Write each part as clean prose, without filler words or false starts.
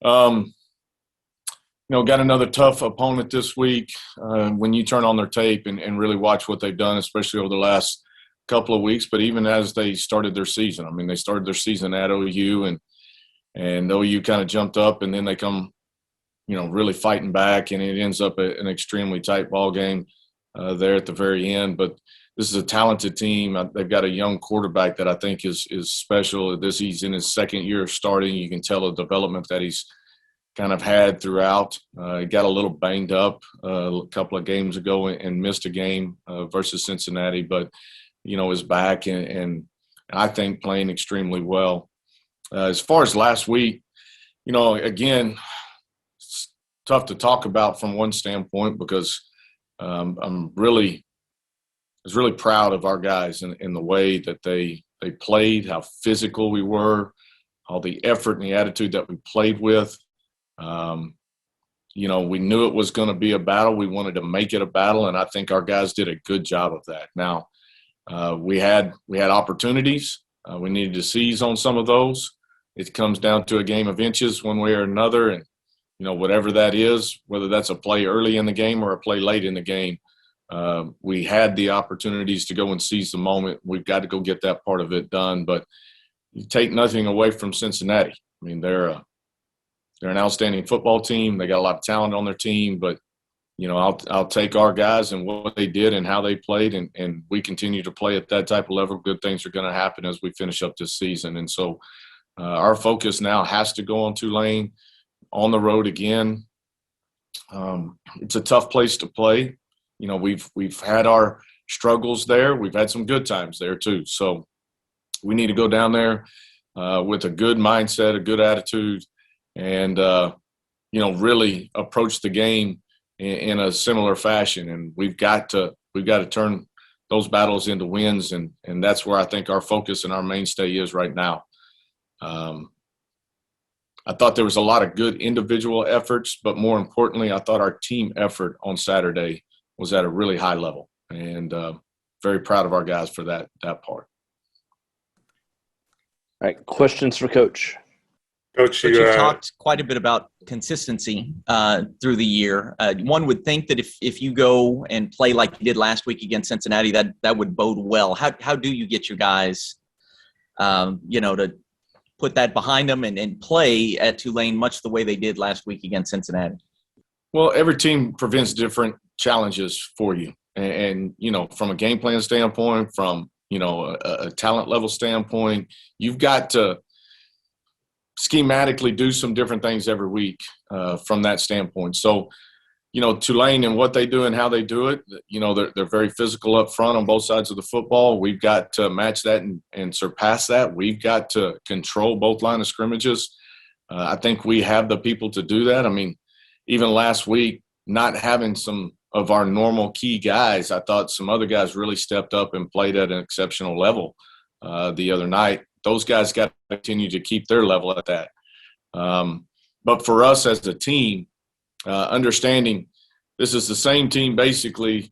Um, got another tough opponent this week. When you turn on their tape and really watch what they've done, especially over the last couple of weeks, but even as they started their season. I mean, they started their season at OU, and OU kind of jumped up, and then they come, really fighting back, and it ends up an extremely tight ball game there at the very end. But this is a talented team. They've got a young quarterback that I think is special. He's in his second year of starting. You can tell the development that he's kind of had throughout. He got a little banged up a couple of games ago and missed a game versus Cincinnati, but is back and I think playing extremely well. As far as last week, again, it's tough to talk about from one standpoint because I was really proud of our guys in the way that they played, how physical we were, all the effort and the attitude that we played with. We knew it was going to be a battle. We wanted to make it a battle, and I think our guys did a good job of that. Now, we had opportunities. We needed to seize on some of those. It comes down to a game of inches one way or another, and whatever that is, whether that's a play early in the game or a play late in the game, we had the opportunities to go and seize the moment. We've got to go get that part of it done. But you take nothing away from Cincinnati. I mean, they're an outstanding football team. They got a lot of talent on their team, but I'll take our guys and what they did and how they played, and we continue to play at that type of level. Good things are going to happen as we finish up this season. And so our focus now has to go on Tulane on the road again. It's a tough place to play. We've had our struggles there. We've had some good times there too. So we need to go down there with a good mindset, a good attitude, and really approach the game in a similar fashion. And we've got to turn those battles into wins, and that's where I think our focus and our mainstay is right now. I thought there was a lot of good individual efforts, but more importantly, I thought our team effort on Saturday was at a really high level, and very proud of our guys for that part. All right, questions for Coach. Coach, you talked quite a bit about consistency through the year. One would think that if you go and play like you did last week against Cincinnati, that would bode well. How do you get your guys, to put that behind them and play at Tulane much the way they did last week against Cincinnati? Well, every team presents different challenges for you. And from a game plan standpoint, from, a talent level standpoint, you've got to schematically do some different things every week from that standpoint. So, Tulane and what they do and how they do it, they're very physical up front on both sides of the football. We've got to match that and surpass that. We've got to control both line of scrimmages. I think we have the people to do that. I mean, even last week, not having some of our normal key guys, I thought some other guys really stepped up and played at an exceptional level the other night. Those guys got to continue to keep their level at that. But for us as a team, understanding this is the same team basically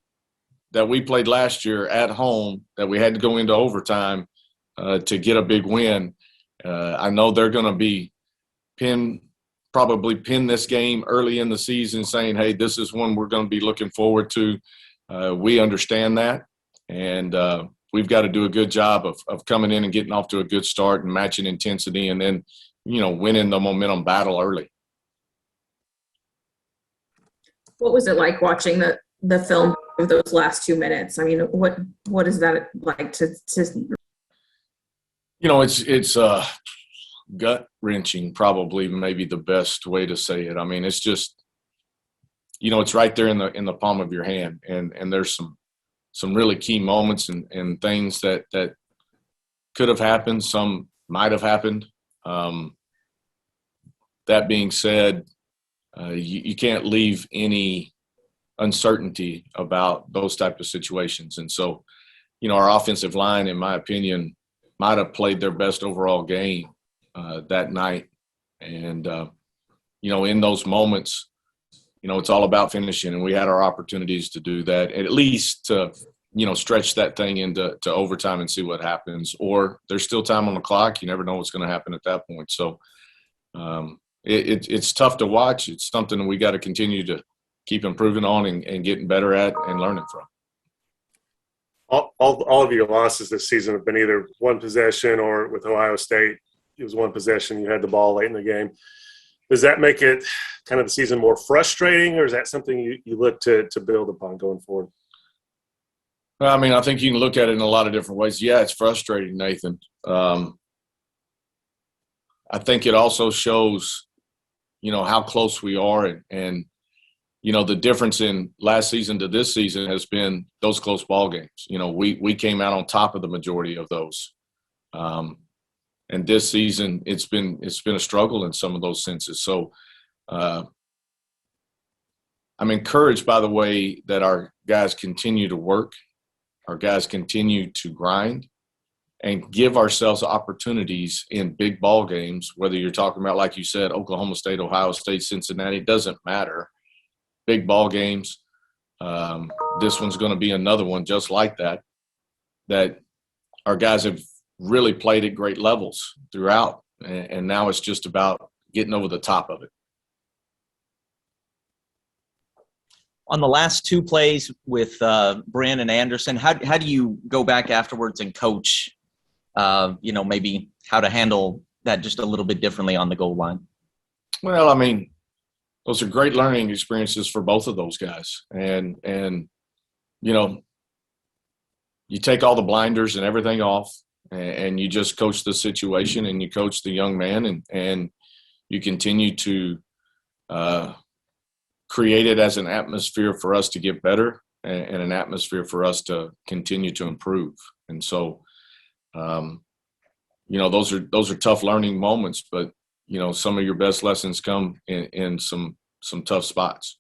that we played last year at home that we had to go into overtime to get a big win. I know they're going to be probably pin this game early in the season saying, hey, this is one we're going to be looking forward to. We understand that. And we've got to do a good job of coming in and getting off to a good start and matching intensity and then, winning the momentum battle early. What was it like watching the film of those last 2 minutes? I mean, what is that like to it's gut wrenching, probably maybe the best way to say it. I mean, it's just, it's right there in the palm of your hand. And there's some really key moments and things that could have happened. Some might have happened. That being said, you can't leave any uncertainty about those type of situations. And so, our offensive line, in my opinion, might have played their best overall game that night. And, in those moments, it's all about finishing, and we had our opportunities to do that, at least to, stretch that thing into overtime and see what happens. Or there's still time on the clock. You never know what's going to happen at that point. So, it's tough to watch. It's something we got to continue to keep improving on and getting better at and learning from. All of your losses this season have been either one possession, or with Ohio State, it was one possession. You had the ball late in the game. Does that make it kind of the season more frustrating, or is that something you look to build upon going forward? I mean, I think you can look at it in a lot of different ways. Yeah, it's frustrating, Nathan. I think it also shows, how close we are, and the difference in last season to this season has been those close ball games. We came out on top of the majority of those. And this season, it's been a struggle in some of those senses. So I'm encouraged by the way that our guys continue to work, our guys continue to grind, and give ourselves opportunities in big ball games, whether you're talking about, like you said, Oklahoma State, Ohio State, Cincinnati, it doesn't matter. Big ball games. This one's going to be another one just like that our guys have really played at great levels throughout. And now it's just about getting over the top of it. On the last two plays with Brandon Anderson, how do you go back afterwards and coach, maybe how to handle that just a little bit differently on the goal line? Well, those are great learning experiences for both of those guys. And you take all the blinders and everything off, and you just coach the situation, and you coach the young man, and you continue to create it as an atmosphere for us to get better and an atmosphere for us to continue to improve. And so, those are tough learning moments, but some of your best lessons come in some tough spots.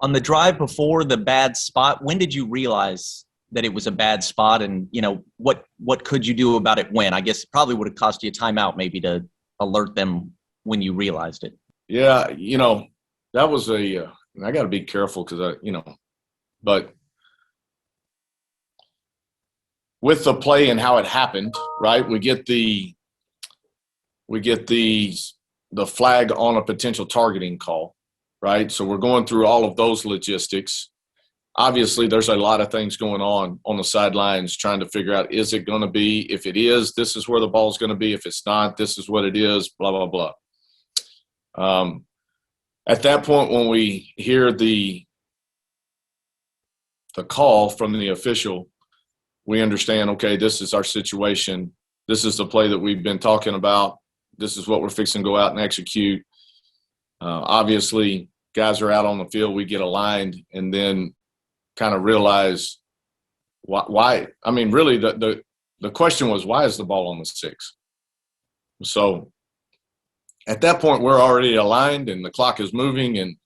On the drive before the bad spot, when did you realize that it was a bad spot, and what could you do about it when? I guess it probably would have cost you a timeout maybe to alert them when you realized it. Yeah, that was and I got to be careful because but with the play and how it happened, right? We get the flag on a potential targeting call, right? So we're going through all of those logistics. Obviously, there's a lot of things going on the sidelines trying to figure out, is it going to be? If it is, this is where the ball's going to be. If it's not, this is what it is, blah, blah, blah. At that point, when we hear the call from the official, we understand, okay, this is our situation. This is the play that we've been talking about. This is what we're fixing to go out and execute. Obviously, guys are out on the field. We get aligned and then kind of realize why. Really, the question was, why is the ball on the 6? So at that point, we're already aligned and the clock is moving, and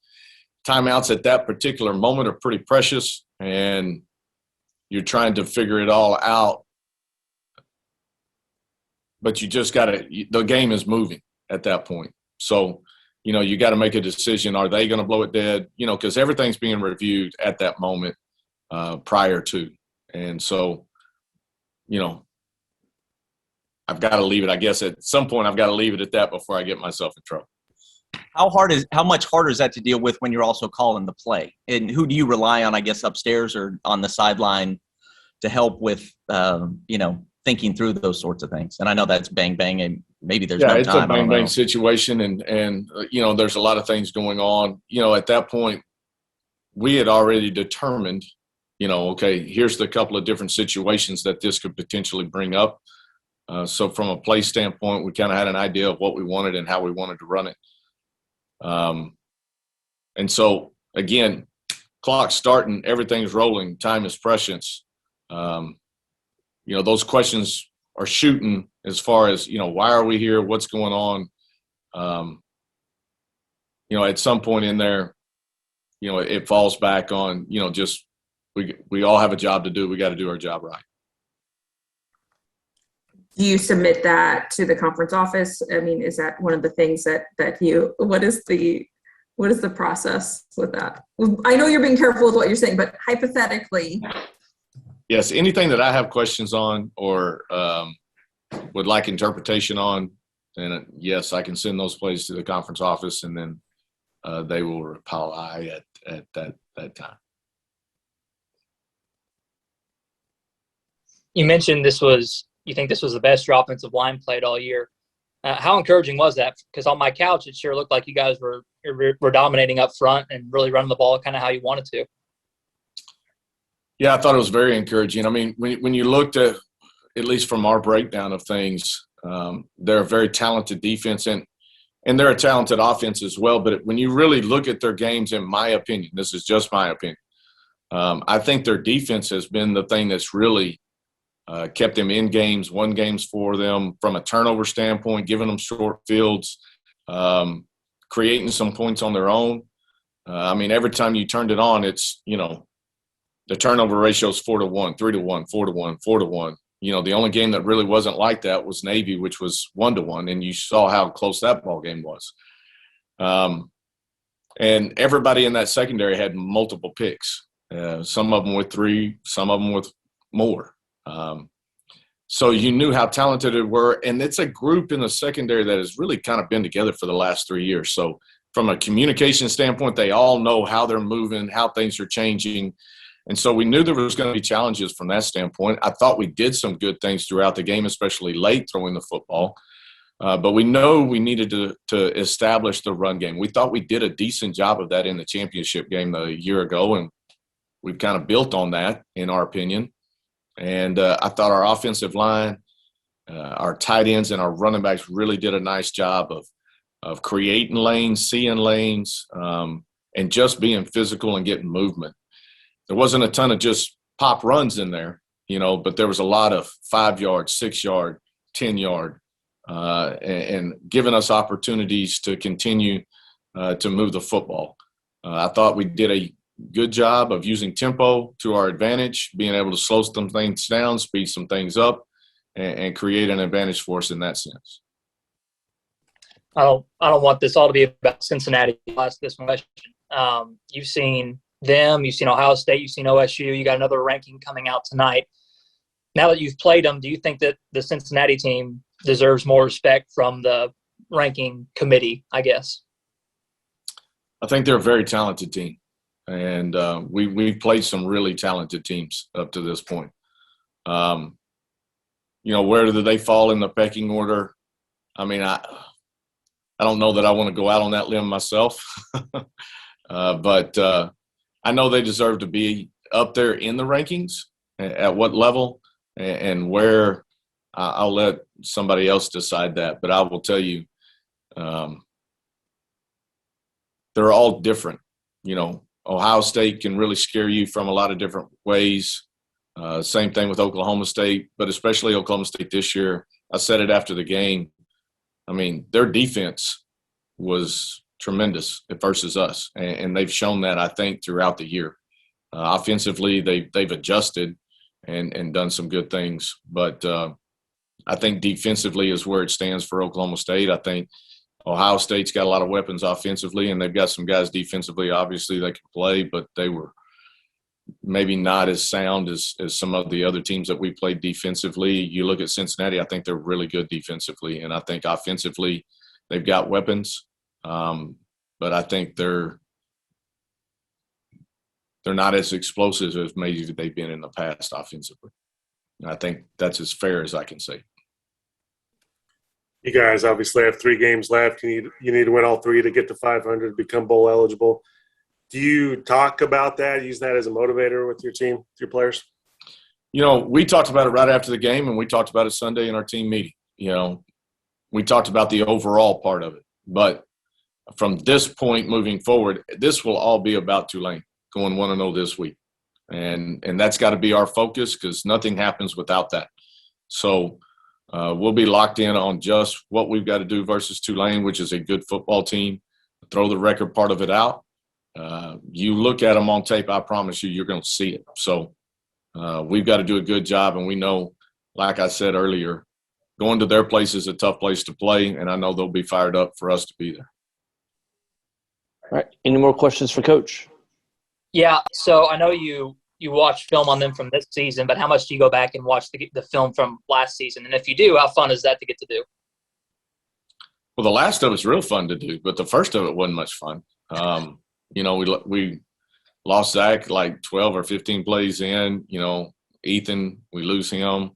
timeouts at that particular moment are pretty precious, and you're trying to figure it all out. But you just got to – the game is moving at that point. So, you got to make a decision. Are they going to blow it dead? Because everything's being reviewed at that moment prior to. And so, I've got to leave it. I guess at some point I've got to leave it at that before I get myself in trouble. How much harder is that to deal with when you're also calling the play? And who do you rely on, I guess, upstairs or on the sideline to help with, thinking through those sorts of things? And I know that's bang, bang, and maybe there's no time. Yeah, it's a bang, bang situation. And there's a lot of things going on. At that point, we had already determined, okay, here's the couple of different situations that this could potentially bring up. So from a play standpoint, we kind of had an idea of what we wanted and how we wanted to run it. And so, again, clock's starting, everything's rolling, time is precious. Those questions are shooting as far as, why are we here? What's going on? At some point in there, it falls back on, just we all have a job to do. We got to do our job right. Do you submit that to the conference office? Is that one of the things that you, what is the process with that? I know you're being careful with what you're saying, but hypothetically. Yes, anything that I have questions on or would like interpretation on, And yes, I can send those plays to the conference office, and then they will reply at that time. You mentioned you think this was the best your offensive line played all year. How encouraging was that? Because on my couch, it sure looked like you guys were dominating up front and really running the ball kind of how you wanted to. Yeah, I thought it was very encouraging. I mean, when you looked at least from our breakdown of things, they're a very talented defense, and they're a talented offense as well. But when you really look at their games, in my opinion, this is just my opinion, I think their defense has been the thing that's really kept them in games, won games for them from a turnover standpoint, giving them short fields, creating some points on their own. I mean, every time you turned it on, it's, the turnover ratio is 4-1, 3-1, 4-1, 4-1. The only game that really wasn't like that was Navy, which was 1-1, and you saw how close that ball game was. And everybody in that secondary had multiple picks, some of them with 3, some of them with more. So you knew how talented they were, and it's a group in the secondary that has really kind of been together for the last 3 years. So from a communication standpoint, they all know how they're moving, how things are changing. And so we knew there was going to be challenges from that standpoint. I thought we did some good things throughout the game, especially late throwing the football. But we know we needed to establish the run game. We thought we did a decent job of that in the championship game a year ago, and we've kind of built on that, in our opinion. And I thought our offensive line, our tight ends, and our running backs really did a nice job of creating lanes, seeing lanes, and just being physical and getting movement. There wasn't a ton of just pop runs in there, but there was a lot of 5-yard, 6-yard, 10-yard, and giving us opportunities to continue to move the football. I thought we did a good job of using tempo to our advantage, being able to slow some things down, speed some things up, and create an advantage for us in that sense. I don't want this all to be about Cincinnati. I'll ask this one question. You've seen them, you've seen Ohio State, you've seen OSU, you got another ranking coming out tonight. Now that you've played them, do you think that the Cincinnati team deserves more respect from the ranking committee, I guess? I think they're a very talented team. And we've played some really talented teams up to this point. Where do they fall in the pecking order? I mean, I don't know that I want to go out on that limb myself. But I know they deserve to be up there in the rankings. At what level and where, I'll let somebody else decide that. But I will tell you, they're all different. Ohio State can really scare you from a lot of different ways. Same thing with Oklahoma State, but especially Oklahoma State this year. I said it after the game. I mean, their defense was tremendous versus us, and they've shown that, I think, throughout the year. Offensively, they've adjusted and done some good things, but I think defensively is where it stands for Oklahoma State. I think Ohio State's got a lot of weapons offensively, and they've got some guys defensively, obviously, that can play, but they were maybe not as sound as some of the other teams that we played defensively. You look at Cincinnati, I think they're really good defensively, and I think offensively they've got weapons, but I think they're not as explosive as maybe they've been in the past offensively. And I think that's as fair as I can say. You guys obviously have 3 games left. You need to win all 3 to get to 500, become bowl eligible. Do you talk about that, use that as a motivator with your team, with your players? We talked about it right after the game, and we talked about it Sunday in our team meeting. We talked about the overall part of it. But from this point moving forward, this will all be about Tulane going 1-0 this week. And that's got to be our focus, because nothing happens without that. So we'll be locked in on just what we've got to do versus Tulane, which is a good football team. Throw the record part of it out. You look at them on tape, I promise you're going to see it. So we've got to do a good job, and we know, like I said earlier, going to their place is a tough place to play, and I know they'll be fired up for us to be there. All right. Any more questions for Coach? Yeah, so I know you watch film on them from this season, but how much do you go back and watch the film from last season? And if you do, how fun is that to get to do? Well, the last of it's real fun to do, but the first of it wasn't much fun. We lost Zach like 12 or 15 plays in. Ethan, we lose him.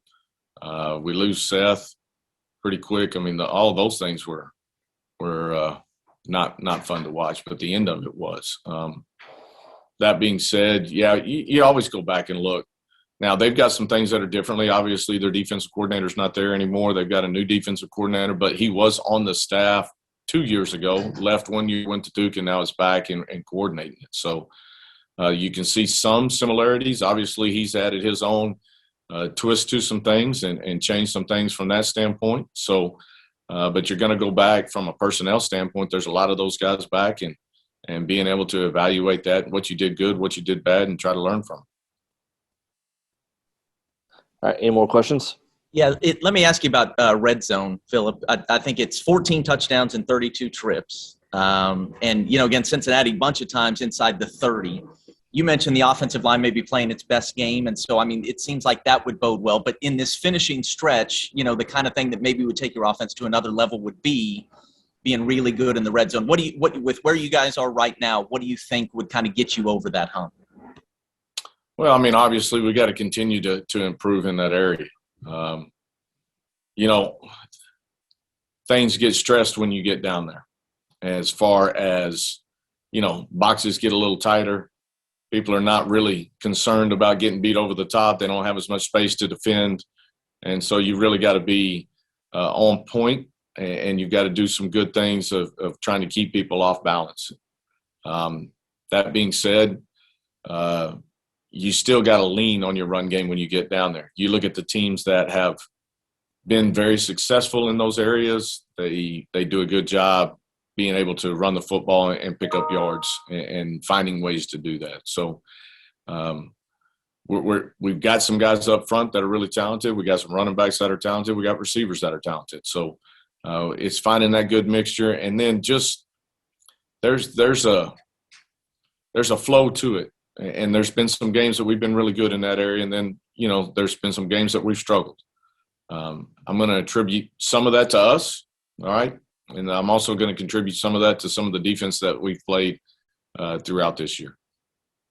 We lose Seth pretty quick. I mean, all of those things were not fun to watch, but the end of it was. That being said, yeah, you always go back and look. Now, they've got some things that are differently. Obviously, their defensive coordinator's not there anymore. They've got a new defensive coordinator, but he was on the staff 2 years ago, left 1 year, went to Duke, and now is back and coordinating it. So you can see some similarities. Obviously, he's added his own twist to some things and changed some things from that standpoint. So, but you're going to go back from a personnel standpoint. There's a lot of those guys back and being able to evaluate that, what you did good, what you did bad, and try to learn from it. All right, any more questions? Yeah, let me ask you about red zone, Philip. I think it's 14 touchdowns and 32 trips. And, against Cincinnati, a bunch of times inside the 30. You mentioned the offensive line may be playing its best game. And so, it seems like that would bode well. But in this finishing stretch, the kind of thing that maybe would take your offense to another level would be being really good in the red zone. With where you guys are right now, what do you think would kind of get you over that hump? Well, obviously we got to continue to improve in that area. Things get stressed when you get down there. As far as, boxes get a little tighter. People are not really concerned about getting beat over the top. They don't have as much space to defend. And so you really got to be on point, and you've got to do some good things of trying to keep people off balance. That being said, you still got to lean on your run game when you get down there. You look at the teams that have been very successful in those areas. They do a good job being able to run the football and pick up yards and finding ways to do that. So we've got some guys up front that are really talented. We got some running backs that are talented. We got receivers that are talented. So it's finding that good mixture. And then just there's a flow to it. And there's been some games that we've been really good in that area. And then, there's been some games that we've struggled. I'm going to attribute some of that to us. All right. And I'm also going to contribute some of that to some of the defense that we've played throughout this year.